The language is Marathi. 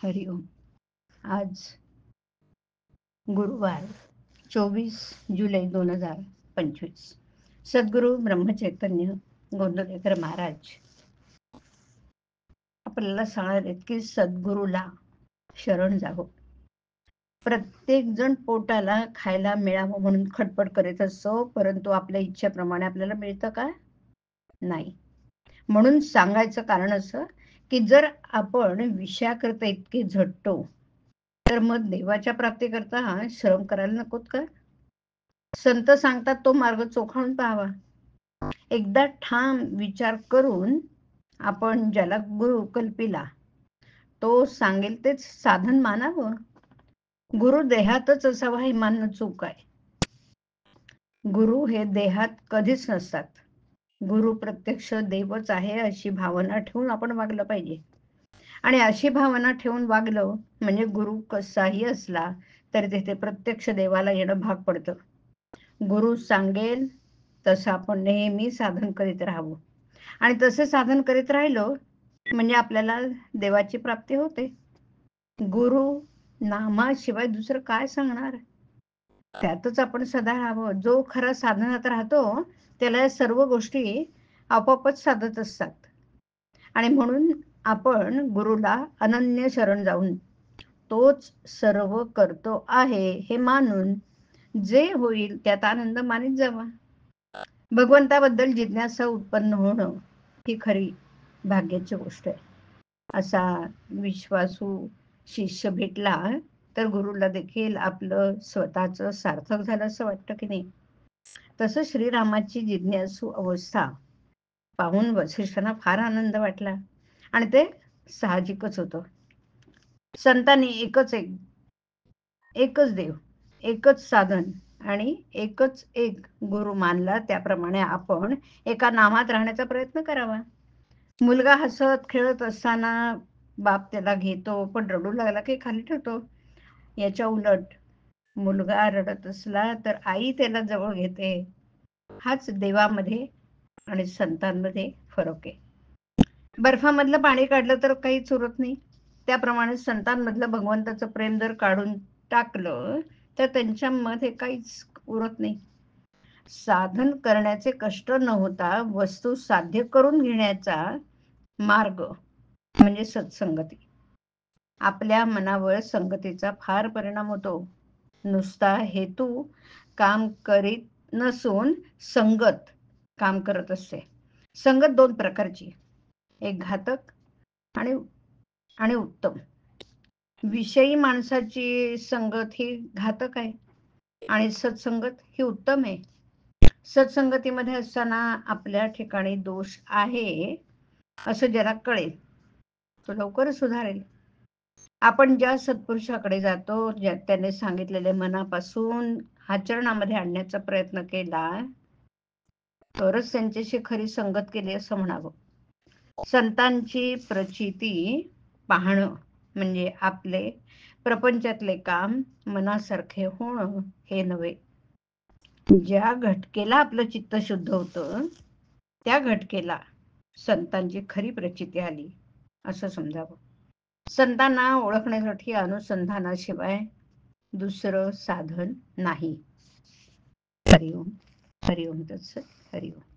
हरिओम. आज गुरुवार 24 जुलै 2025. सद्गुरू ब्रह्मचैतन्य गोंदवलेकर महाराज आपल्याला सांगणार आहेत की सद्गुरूला शरण जावं. प्रत्येक जण पोटाला खायला मिळावं म्हणून खटपट करीत असतो, परंतु आपल्या इच्छेप्रमाणे आपल्याला मिळतं का? नाही. म्हणून सांगायचं कारण असं की जर आपण विषयाकरता इतके झटतो तर मग देवाच्या प्राप्तीकरता श्रम करायला नकोत का? संत सांगतात तो मार्ग चोखाळून पाहावा. एकदा ठाम विचार करून आपण ज्याला गुरु कल्पिला तो सांगेल तेच साधन मानावं. गुरु देहातच असावा हे मानणं चूक आहे. गुरु हे देहात कधीच नसतात. गुरु प्रत्यक्ष देवच आहे अशी भावना ठेवून आपण वागलं पाहिजे. आणि अशी भावना ठेवून वागलं म्हणजे गुरु कसाही असला तरी तिथे प्रत्यक्ष देवाला येणं भाग पडतं. गुरु सांगेल तसं आपण नेहमी साधन करीत राहावं. आणि तसे साधन करीत राहिलो म्हणजे आपल्याला देवाची प्राप्ती होते. गुरु नामाशिवाय दुसरं काय सांगणार? त्यातच आपण सदा राहावं. जो खरा साधनात राहतो त्याला या सर्व गोष्टी आपोआपच साधत असतात. आणि म्हणून आपण गुरुला अनन्य शरण जाऊन तोच सर्व करतो आहे हे मानून जे होईल त्यात आनंद मानित जावा. भगवंताबद्दल जिज्ञासा उत्पन्न होणं ही खरी भाग्याची गोष्ट आहे. असा विश्वासू शिष्य भेटला तर गुरुला देखील आपलं स्वतःचं सार्थक झालं असं वाटतं की नाही? तसं श्रीरामाची जिज्ञासू अवस्था पाहून वसिष्ठांना फार आनंद वाटला आणि ते साहजिकच होतं. संतांनी एकच देव, एकच साधन आणि एकच एक गुरु मानला, त्याप्रमाणे आपण एका नामात राहण्याचा प्रयत्न करावा. मुलगा हसत खेळत असताना बाप त्याला घेतो पण रडू लागला की खाली ठेवतो. याच्या उलट मुलगा रडत असला तर आई त्याला जवळ घेते. हाच देवामध्ये आणि संतांमध्ये फरक आहे. बर्फामधलं पाणी काढलं तर काहीच उरत नाही, त्याप्रमाणे संतांमधलं भगवंताचं प्रेम जर काढून टाकलं तर त्यांच्यामध्ये काहीच उरत नाही. साधन करण्याचे कष्ट न होता वस्तू साध्य करून घेण्याचा मार्ग म्हणजे सत्संगती. आपल्या मनावर संगतीचा फार परिणाम होतो. नुसता हेतू काम करीत नसून संगत काम करत असते. संगत दोन प्रकारची, एक घातक आणि उत्तम. विषयी माणसाची संगत ही घातक आहे आणि सत्संगत ही उत्तम आहे. सत्संगतीमध्ये असताना आपल्या ठिकाणी दोष आहे असं ज्याला कळेल तो लवकरच सुधारेल. आपण ज्या सत्पुरुषाकडे जातो, त्याने सांगितलेले मनापासून आचरणामध्ये आणण्याचा प्रयत्न केला तरच त्यांच्याशी खरी संगत केली असं म्हणावं. संतांची प्रचिती पाहणं म्हणजे आपले प्रपंचातले काम मनासारखे होणं हे नव्हे. ज्या घटकेला आपलं चित्त शुद्ध होतं त्या घटकेला संतांची खरी प्रचिती आली असं समजावं. संतांना ओळखण्यासाठी अनुसंधानाशिवाय दुसरं साधन नाही. हरिओम. हरिओम तत्सत. हरिओम.